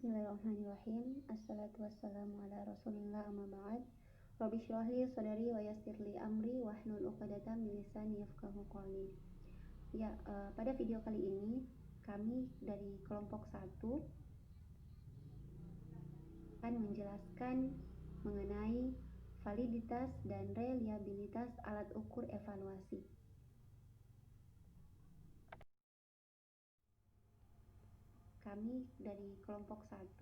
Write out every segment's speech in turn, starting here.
Bismillahirrahmanirrahim. Assalatu wassalamu ala rasulillah amma ba'd. Rabbi shrah li sadri wa yassir li amri wahlul 'uqdatam min lisani yafqahu qawli. Pada video kali ini kami dari kelompok 1 akan menjelaskan mengenai validitas dan reliabilitas alat ukur evaluasi. Kami dari kelompok 1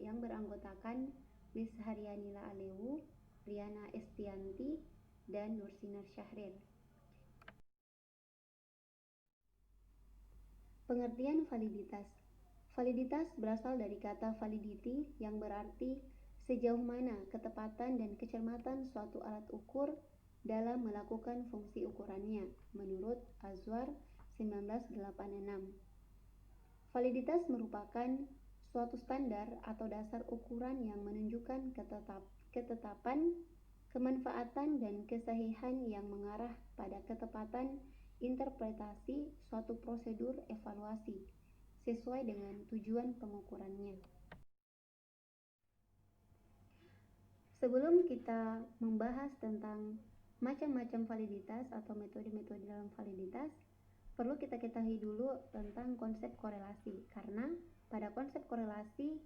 yang beranggotakan Miss Haryanila Alewu, Riana Estianti, dan Nursinar Syahril. Pengertian validitas. Validitas berasal dari kata validity yang berarti sejauh mana ketepatan dan kecermatan suatu alat ukur dalam melakukan fungsi ukurannya, menurut Azwar 1986. Validitas merupakan suatu standar atau dasar ukuran yang menunjukkan ketetapan, kemanfaatan, dan kesahihan yang mengarah pada ketepatan interpretasi suatu prosedur evaluasi sesuai dengan tujuan pengukurannya. Sebelum kita membahas tentang macam-macam validitas atau metode-metode dalam validitas, perlu kita ketahui dulu tentang konsep korelasi, karena pada konsep korelasi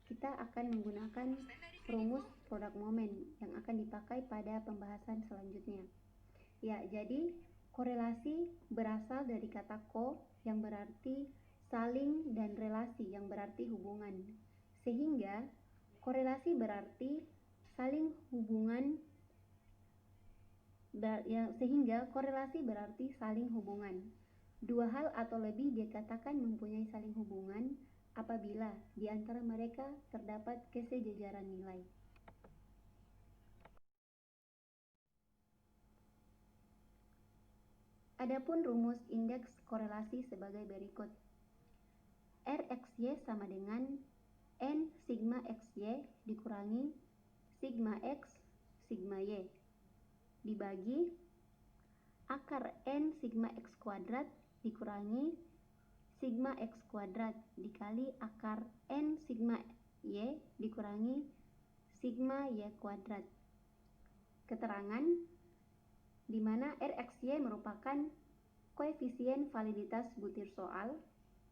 kita akan menggunakan rumus produk momen yang akan dipakai pada pembahasan selanjutnya. Jadi korelasi berasal dari kata ko yang berarti saling dan relasi yang berarti hubungan. Sehingga korelasi berarti saling hubungan. Sehingga korelasi berarti saling hubungan. Dua hal atau lebih dikatakan mempunyai saling hubungan apabila di antara mereka terdapat kesejajaran nilai. Adapun rumus indeks korelasi sebagai berikut. RXY sama dengan N sigma XY dikurangi sigma X sigma Y dibagi akar N sigma X kuadrat dikurangi sigma X kuadrat dikali akar N sigma Y dikurangi sigma Y kuadrat. Keterangan di mana RXY merupakan koefisien validitas butir soal,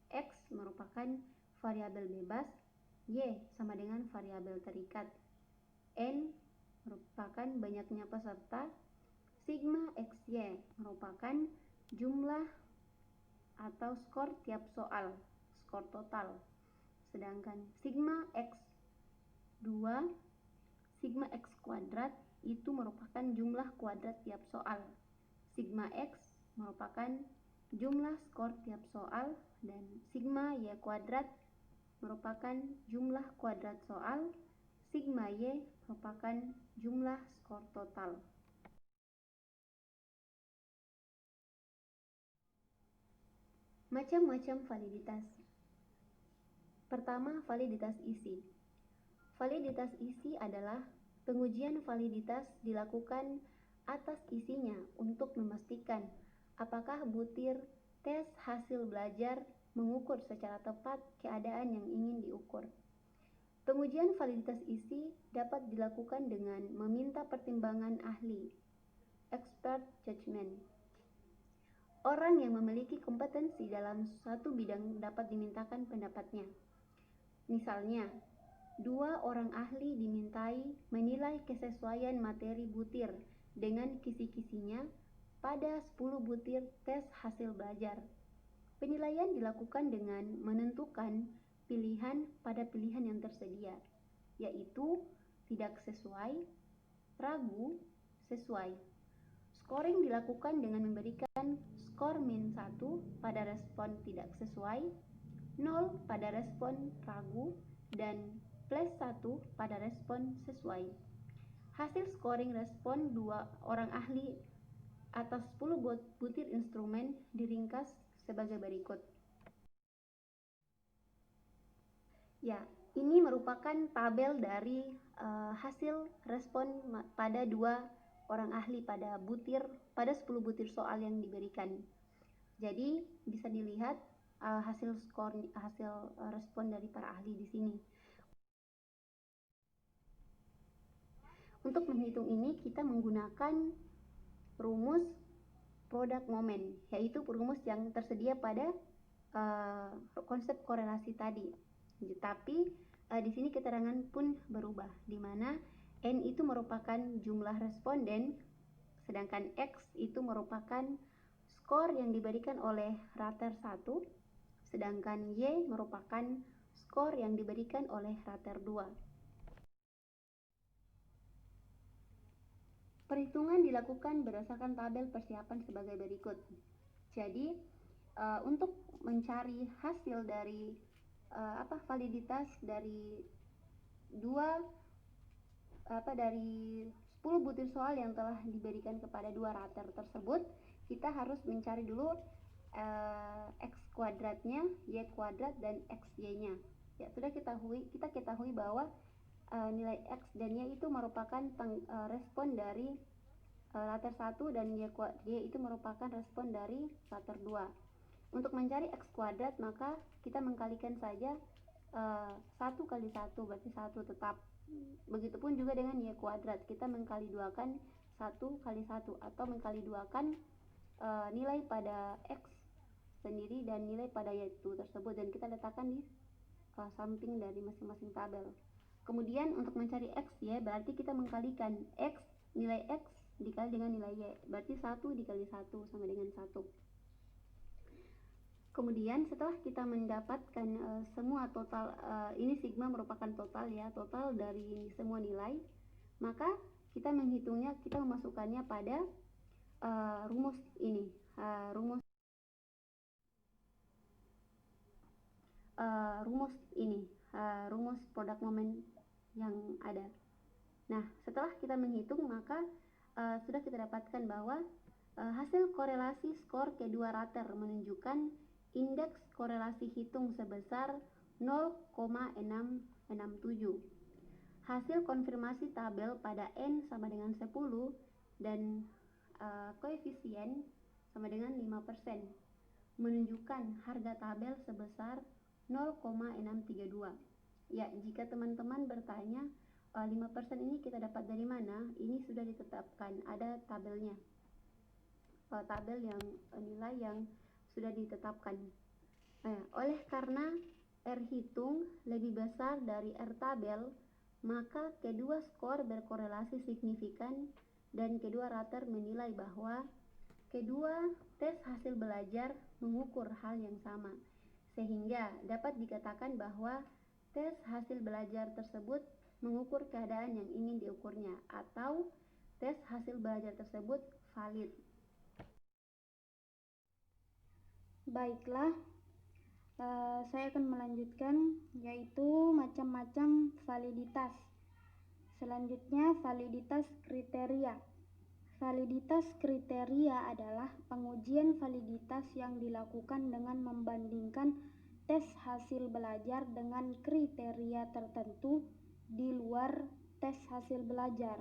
X merupakan variabel bebas, Y sama dengan variabel terikat, N merupakan banyaknya peserta, sigma XY merupakan jumlah atau skor tiap soal, skor total. Sedangkan sigma X2, sigma X kuadrat itu merupakan jumlah kuadrat tiap soal. Sigma X merupakan jumlah skor tiap soal dan sigma Y kuadrat merupakan jumlah kuadrat soal. Sigma Y merupakan jumlah skor total. Macam-macam validitas. Pertama, validitas isi. Validitas isi adalah pengujian validitas dilakukan atas isinya untuk memastikan apakah butir tes hasil belajar mengukur secara tepat keadaan yang ingin diukur. Pengujian validitas isi dapat dilakukan dengan meminta pertimbangan ahli, expert judgment. Orang yang memiliki kompetensi dalam suatu bidang dapat dimintakan pendapatnya. Misalnya, 2 orang ahli dimintai menilai kesesuaian materi butir dengan kisi-kisinya pada 10 butir tes hasil belajar. Penilaian dilakukan dengan menentukan pilihan pada pilihan yang tersedia, yaitu tidak sesuai, ragu, sesuai. Scoring dilakukan dengan memberikan skor min 1 pada respon tidak sesuai, 0 pada respon ragu, dan plus 1 pada respon sesuai. Hasil scoring respon 2 orang ahli atas 10 butir instrumen diringkas sebagai berikut. Ini merupakan tabel dari hasil respon pada 2 orang ahli pada 10 butir soal yang diberikan. Jadi bisa dilihat hasil respon dari para ahli di sini. Untuk menghitung ini kita menggunakan rumus product moment, yaitu rumus yang tersedia pada konsep korelasi tadi. Tapi di sini keterangan pun berubah, di mana N itu merupakan jumlah responden, sedangkan X itu merupakan skor yang diberikan oleh rater 1, sedangkan Y merupakan skor yang diberikan oleh rater 2. Perhitungan dilakukan berdasarkan tabel persiapan sebagai berikut. Jadi, untuk mencari hasil dari validitas dari 10 butir soal yang telah diberikan kepada dua rater tersebut, kita harus mencari dulu X kuadratnya, Y kuadrat, dan XY-nya. Ya, sudah kita ketahui bahwa nilai X dan Y itu merupakan respon dari rater 1 dan Y itu merupakan respon dari rater 2. Untuk mencari X kuadrat maka kita mengkalikan saja 1 kali 1 berarti 1 tetap. Begitupun juga dengan Y kuadrat, kita mengkali duakan 1 kali 1 atau mengkali duakan nilai pada X sendiri dan nilai pada Y itu tersebut, dan kita letakkan di samping dari masing-masing tabel. Kemudian untuk mencari X, Y, berarti kita mengkalikan nilai X dikali dengan nilai Y, berarti 1 dikali 1 sama dengan 1. Kemudian setelah kita mendapatkan semua total, ini sigma merupakan total ya, total dari semua nilai, maka kita menghitungnya, kita memasukkannya pada rumus ini, rumus product moment yang ada. Nah, setelah kita menghitung maka sudah kita dapatkan bahwa hasil korelasi skor kedua rater menunjukkan indeks korelasi hitung sebesar 0,667. Hasil konfirmasi tabel pada N sama dengan 10 dan koefisien sama dengan 5% menunjukkan harga tabel sebesar 0,632. Ya, jika teman-teman bertanya 5% ini kita dapat dari mana? Ini sudah ditetapkan, ada tabelnya. Tabel yang nilai yang sudah ditetapkan. Oleh karena R hitung lebih besar dari R tabel, maka kedua skor berkorelasi signifikan dan kedua rater menilai bahwa kedua tes hasil belajar mengukur hal yang sama, sehingga dapat dikatakan bahwa tes hasil belajar tersebut mengukur keadaan yang ingin diukurnya, atau tes hasil belajar tersebut valid. Baiklah, saya akan melanjutkan, yaitu macam-macam validitas. Selanjutnya, validitas kriteria. Validitas kriteria adalah pengujian validitas yang dilakukan dengan membandingkan tes hasil belajar dengan kriteria tertentu di luar tes hasil belajar.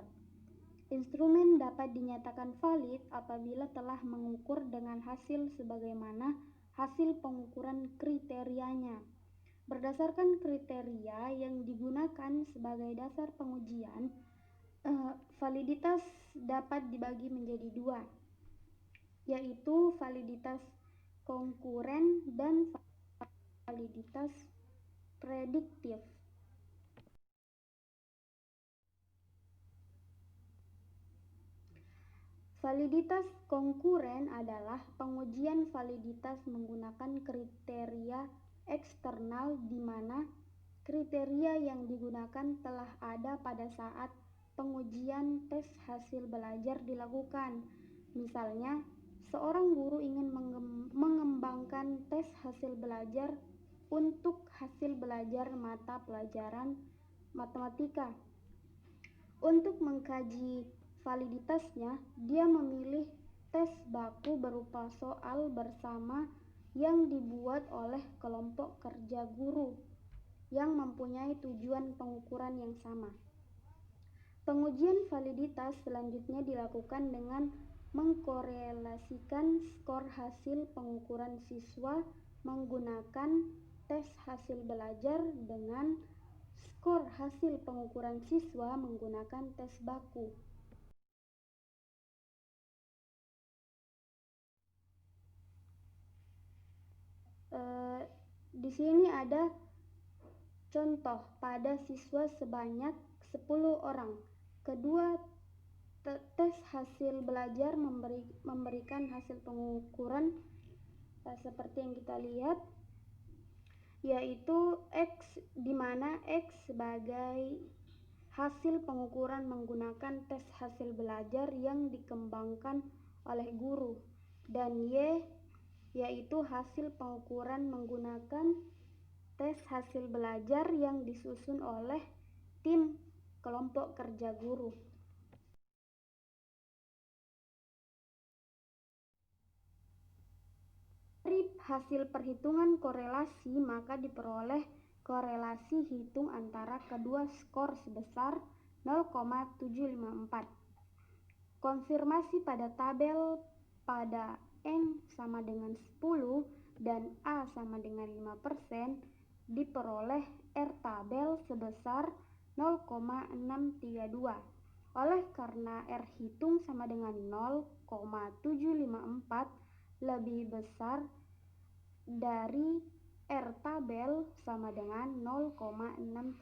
Instrumen dapat dinyatakan valid apabila telah mengukur dengan hasil sebagaimana hasil pengukuran kriterianya. Berdasarkan kriteria yang digunakan sebagai dasar pengujian, validitas dapat dibagi menjadi dua, yaitu validitas konkuren dan validitas prediktif. Validitas konkuren adalah pengujian validitas menggunakan kriteria eksternal di mana kriteria yang digunakan telah ada pada saat pengujian tes hasil belajar dilakukan. Misalnya, seorang guru ingin mengembangkan tes hasil belajar untuk hasil belajar mata pelajaran matematika. Untuk mengkaji validitasnya, dia memilih tes baku berupa soal bersama yang dibuat oleh kelompok kerja guru yang mempunyai tujuan pengukuran yang sama. Pengujian validitas selanjutnya dilakukan dengan mengkorelasikan skor hasil pengukuran siswa menggunakan tes hasil belajar dengan skor hasil pengukuran siswa menggunakan tes baku. Di sini ada contoh pada siswa sebanyak 10 orang. Kedua tes hasil belajar memberikan hasil pengukuran seperti yang kita lihat, yaitu X, di mana X sebagai hasil pengukuran menggunakan tes hasil belajar yang dikembangkan oleh guru, dan Y yaitu hasil pengukuran menggunakan tes hasil belajar yang disusun oleh tim kelompok kerja guru. Dari hasil perhitungan korelasi, maka diperoleh korelasi hitung antara kedua skor sebesar 0,754. Konfirmasi pada tabel pada N sama dengan 10 dan A sama dengan 5% diperoleh R tabel sebesar 0,632. Oleh karena R hitung sama dengan 0,754 lebih besar dari R tabel sama dengan 0,632,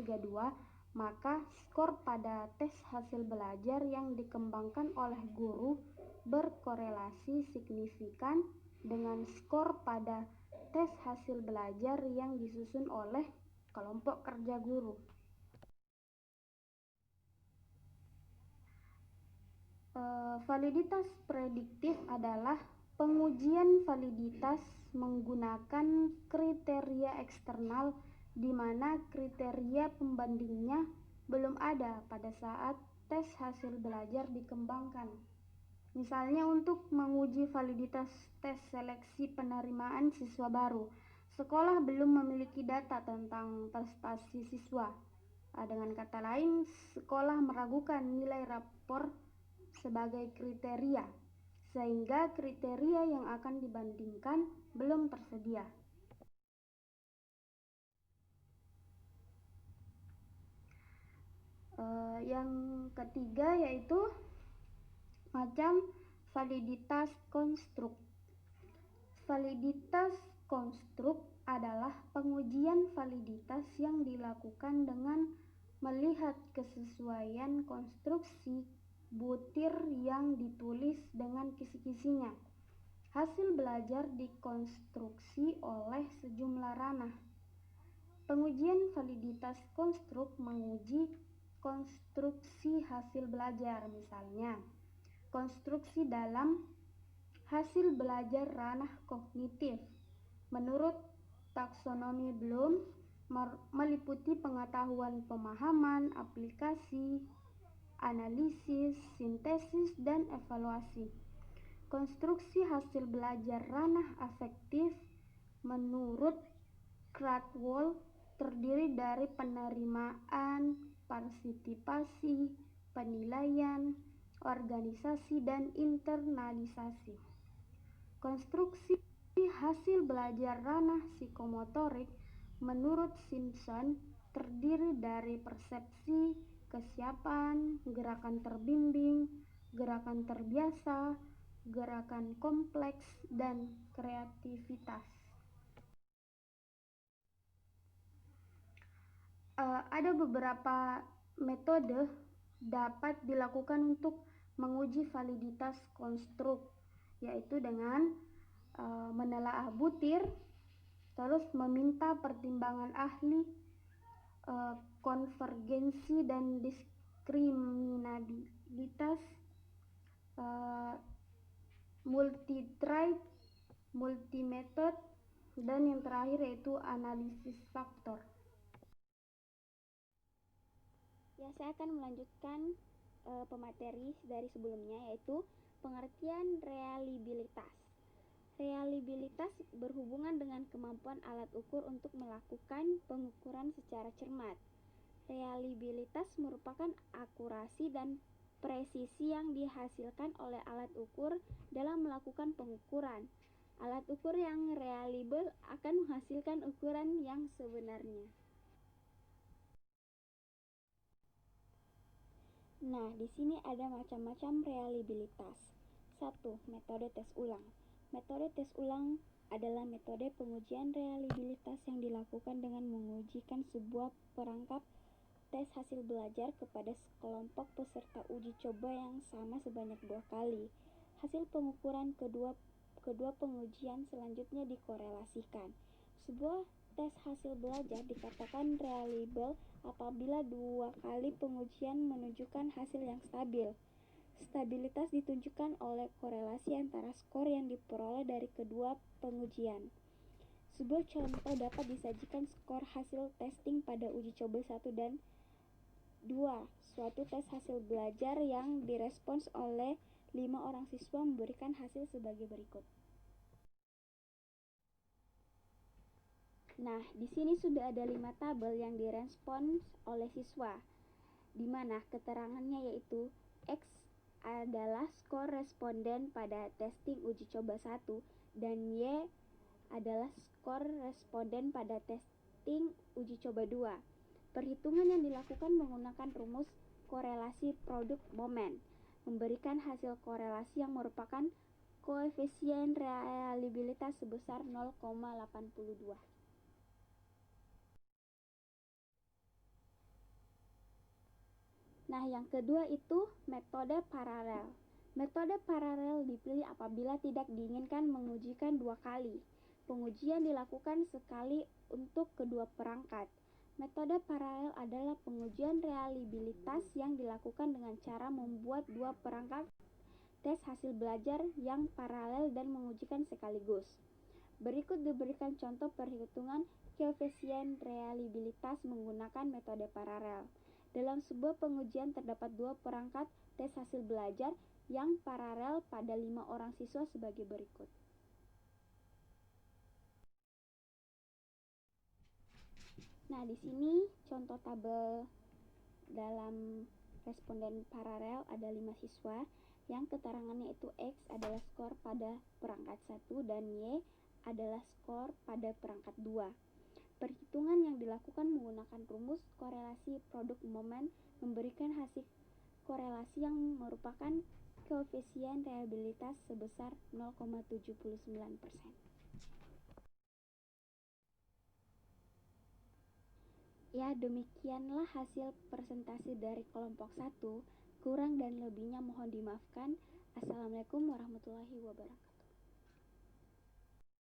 maka skor pada tes hasil belajar yang dikembangkan oleh guru berkorelasi signifikan dengan skor pada tes hasil belajar yang disusun oleh kelompok kerja guru. Validitas prediktif adalah pengujian validitas menggunakan kriteria eksternal di mana kriteria pembandingnya belum ada pada saat tes hasil belajar dikembangkan. Misalnya untuk menguji validitas tes seleksi penerimaan siswa baru, sekolah belum memiliki data tentang prestasi siswa. Dengan kata lain, sekolah meragukan nilai rapor sebagai kriteria, sehingga kriteria yang akan dibandingkan belum tersedia. Yang ketiga yaitu macam validitas konstruk. Validitas konstruk adalah pengujian validitas yang dilakukan dengan melihat kesesuaian konstruksi butir yang ditulis dengan kisi-kisinya. Hasil belajar dikonstruksi oleh sejumlah ranah. Pengujian validitas konstruk menguji konstruksi hasil belajar, misalnya konstruksi dalam hasil belajar ranah kognitif menurut taksonomi Bloom meliputi pengetahuan, pemahaman, aplikasi, analisis, sintesis, dan evaluasi. Konstruksi hasil belajar ranah afektif menurut Krathwohl terdiri dari penerimaan, partisipasi, penilaian, organisasi, dan internalisasi. Konstruksi hasil belajar ranah psikomotorik menurut Simpson terdiri dari persepsi, kesiapan, gerakan terbimbing, gerakan terbiasa, gerakan kompleks, dan kreativitas. Ada beberapa metode dapat dilakukan untuk menguji validitas konstruk, yaitu dengan menelaah butir, terus meminta pertimbangan ahli, konvergensi dan diskriminabilitas, multi-tribe, multi-method, dan yang terakhir yaitu analisis faktor. Ya, saya akan melanjutkan pemateri dari sebelumnya, yaitu pengertian reliabilitas. Reliabilitas berhubungan dengan kemampuan alat ukur untuk melakukan pengukuran secara cermat. Reliabilitas merupakan akurasi dan presisi yang dihasilkan oleh alat ukur dalam melakukan pengukuran. Alat ukur yang reliable akan menghasilkan ukuran yang sebenarnya. Nah, di sini ada macam-macam reliabilitas. 1. Metode tes ulang. Metode tes ulang adalah metode pengujian reliabilitas yang dilakukan dengan mengujikan sebuah perangkat tes hasil belajar kepada sekelompok peserta uji coba yang sama sebanyak 2 kali. Hasil pengukuran kedua pengujian selanjutnya dikorelasikan. Sebuah tes hasil belajar dikatakan reliable apabila 2 kali pengujian menunjukkan hasil yang stabil. Stabilitas ditunjukkan oleh korelasi antara skor yang diperoleh dari kedua pengujian. Sebuah contoh dapat disajikan skor hasil testing pada uji coba 1 dan 2. Suatu tes hasil belajar yang direspons oleh 5 orang siswa memberikan hasil sebagai berikut. Nah, di sini sudah ada 5 tabel yang direspons oleh siswa, di mana keterangannya yaitu X adalah skor responden pada testing uji coba 1 dan Y adalah skor responden pada testing uji coba 2. Perhitungan yang dilakukan menggunakan rumus korelasi produk momen memberikan hasil korelasi yang merupakan koefisien reliabilitas sebesar 0,82. Nah, yang kedua itu metode paralel. Metode paralel dipilih apabila tidak diinginkan mengujikan 2 kali. Pengujian dilakukan sekali untuk kedua perangkat. Metode paralel adalah pengujian reliabilitas yang dilakukan dengan cara membuat 2 perangkat tes hasil belajar yang paralel dan mengujikan sekaligus. Berikut diberikan contoh perhitungan koefisien reliabilitas menggunakan metode paralel. Dalam sebuah pengujian terdapat 2 perangkat tes hasil belajar yang paralel pada 5 orang siswa sebagai berikut. Nah, di sini contoh tabel dalam responden paralel ada 5 siswa yang keterangannya itu X adalah skor pada perangkat 1 dan Y adalah skor pada perangkat 2. Perhitungan yang dilakukan menggunakan rumus korelasi produk momen memberikan hasil korelasi yang merupakan koefisien reliabilitas sebesar 0,79%. Ya, demikianlah hasil presentasi dari kelompok 1. Kurang dan lebihnya mohon dimaafkan. Assalamualaikum warahmatullahi wabarakatuh.